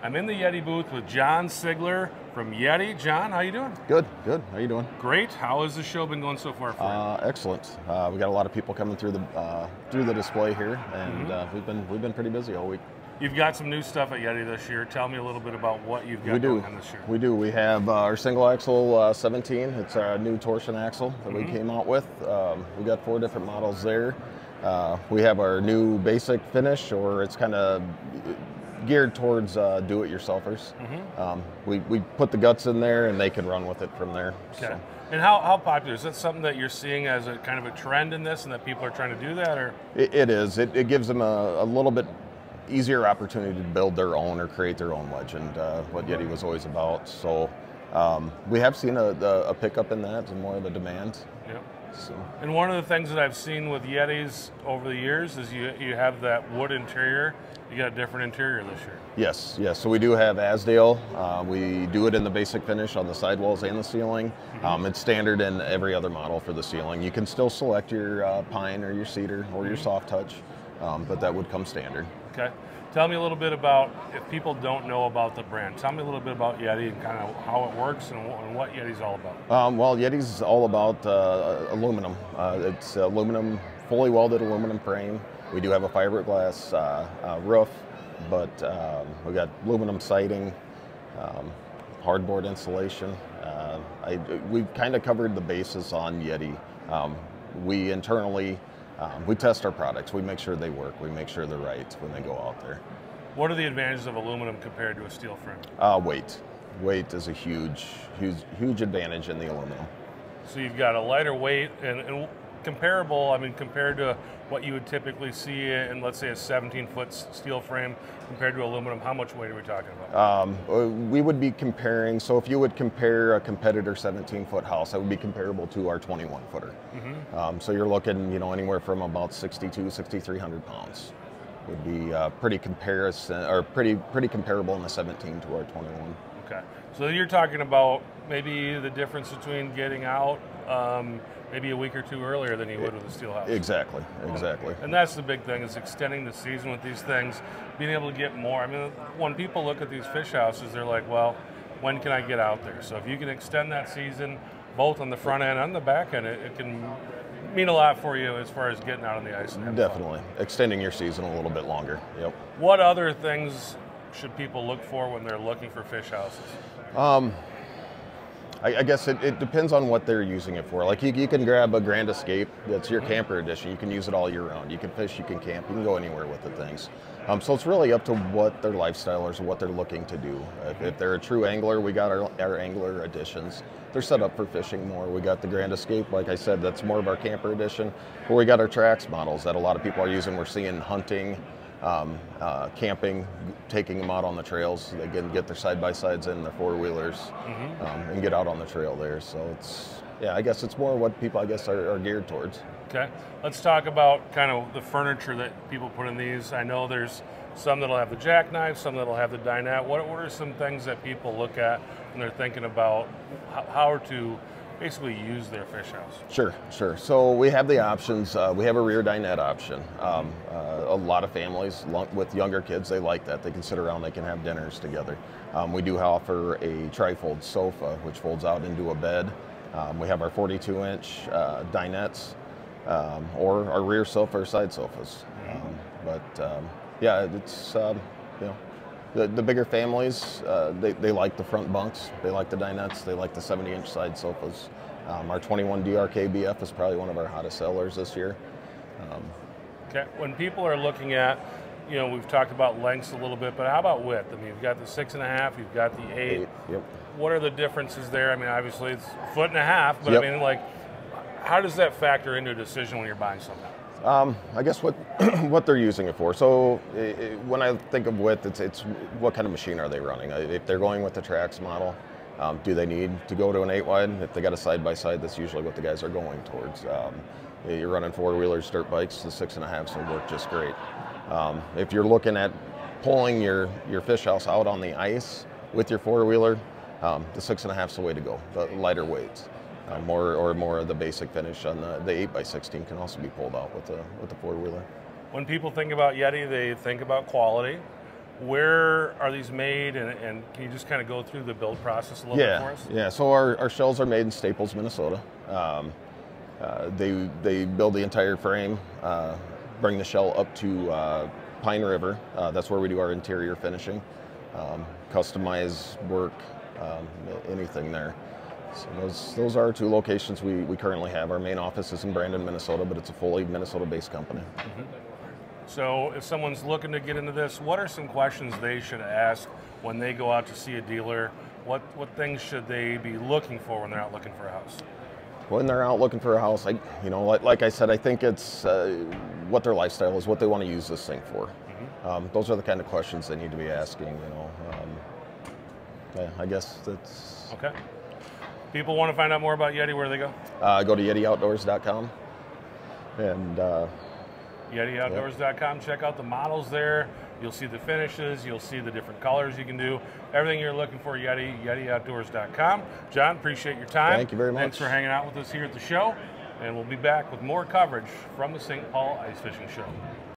I'm in the Yetti booth with John Sigler from Yetti. John, how you doing? Good, good. How you doing? Great. How has the show been going so far for you? Excellent. We got a lot of people coming through the display here, and we've been pretty busy all week. You've got some new stuff at Yetti this year. Tell me a little bit about what you've got going on this year. We do. We have our single axle 17. It's our new torsion axle that we came out with. We got 4 different models there. We have our new basic finish, or it's kind of geared towards do-it-yourselfers. We put the guts in there, and they can run with it from there. Okay. So. And how popular is that? Something that you're seeing as a kind of a trend in this, and that people are trying to do that, or It is. It gives them a little bit easier opportunity to build their own or create their own legend, what Yetti was always about. So we have seen a pickup in that and more of a demand. Yep. So. And one of the things that I've seen with Yettis over the years is you have that wood interior. You got a different interior this year. Yes, yes. So we do have Asdale. We do it in the basic finish on the sidewalls and the ceiling. It's standard in every other model for the ceiling. You can still select your pine or your cedar or your soft touch, but that would come standard. Okay. Tell me a little bit about, if people don't know about the brand, tell me a little bit about Yetti and kind of how it works and what Yetti's all about. Well, Yetti's all about aluminum. It's aluminum, fully welded aluminum frame. We do have a fiberglass roof, but we got aluminum siding, hardboard insulation. We've kind of covered the bases on Yetti. We internally we test our products. We make sure they work. We make sure they're right when they go out there. What are the advantages of aluminum compared to a steel frame? Weight. Weight is a huge advantage in the aluminum. So you've got a lighter weight and comparable, I mean, compared to what you would typically see in, let's say, a 17-foot steel frame compared to aluminum, how much weight are we talking about? We would be comparing, so if you would compare a competitor 17-foot house, that would be comparable to our 21-footer. So you're looking, anywhere from about 6,300 pounds. Would be pretty comparison, or pretty comparable in the 17 to our 21. Okay, so you're talking about maybe the difference between getting out maybe a week or 2 earlier than you would with a steel house. Exactly. And that's the big thing, is extending the season with these things, being able to get more. I mean, when people look at these fish houses, they're like, well, when can I get out there? So if you can extend that season, both on the front end and the back end, it can mean a lot for you as far as getting out on the ice. And definitely. Extending your season a little bit longer. Yep. What other things should people look for when they're looking for fish houses? I guess it depends on what they're using it for. Like you can grab a Grand Escape, that's your camper edition. You can use it all year round. You can fish, you can camp, you can go anywhere with the things. So it's really up to what their lifestyle is, what they're looking to do. If they're a true angler, we got our angler editions. They're set up for fishing more. We got the Grand Escape, like I said, that's more of our camper edition. But we got our Trax models that a lot of people are using. We're seeing hunting, camping, taking them out on the trails. They can get their side-by-sides in, their four-wheelers, and get out on the trail there. So I guess it's more what people, are geared towards. Okay, let's talk about kind of the furniture that people put in these. I know there's some that'll have the jackknife, some that'll have the dinette. What are some things that people look at when they're thinking about how to basically use their fish house? Sure. So we have the options. We have a rear dinette option. A lot of families with younger kids, they like that. They can sit around, they can have dinners together. We do offer a tri-fold sofa, which folds out into a bed. We have our 42-inch dinettes, or our rear sofa or side sofas. It's the bigger families, they like the front bunks, they like the dinettes, they like the 70-inch side sofas. Our 21 DRK-BF is probably one of our hottest sellers this year. Okay, when people are looking at, we've talked about lengths a little bit, but how about width? I mean, you've got the 6.5, you've got the 8. Yep. What are the differences there? I mean, obviously it's 1.5 feet, but yep. I mean, like, how does that factor into a decision when you're buying something? I guess what they're using it for. So when I think of width, it's what kind of machine are they running? If they're going with the Trax model, do they need to go to an 8-wide? If they got a side-by-side, that's usually what the guys are going towards. You're running four-wheelers, dirt bikes, the 6.5s will work just great. If you're looking at pulling your fish house out on the ice with your four-wheeler, the 6.5 is the way to go, the lighter weights. More of the basic finish on the 8x16 can also be pulled out with the four-wheeler. When people think about Yetti, they think about quality. Where are these made, and can you just kind of go through the build process a little bit for us? Yeah, so our shells are made in Staples, Minnesota. They build the entire frame, bring the shell up to Pine River. That's where we do our interior finishing, customize work, anything there. So those are 2 locations we currently have. Our main office is in Brandon, Minnesota, but it's a fully Minnesota-based company. Mm-hmm. So if someone's looking to get into this, what are some questions they should ask when they go out to see a dealer? What things should they be looking for when they're out looking for a house? When they're out looking for a house, like I said, I think it's what their lifestyle is, what they want to use this thing for. Mm-hmm. Those are the kind of questions they need to be asking. Yeah, I guess that's okay. People want to find out more about Yetti. Where do they go? Go to yettyoutdoors.com and yettyoutdoors.com. Check out the models there. You'll see the finishes. You'll see the different colors you can do. Everything you're looking for, Yetti, yettyoutdoors.com. John, appreciate your time. Thank you very much. Thanks for hanging out with us here at the show. And we'll be back with more coverage from the St. Paul Ice Fishing Show.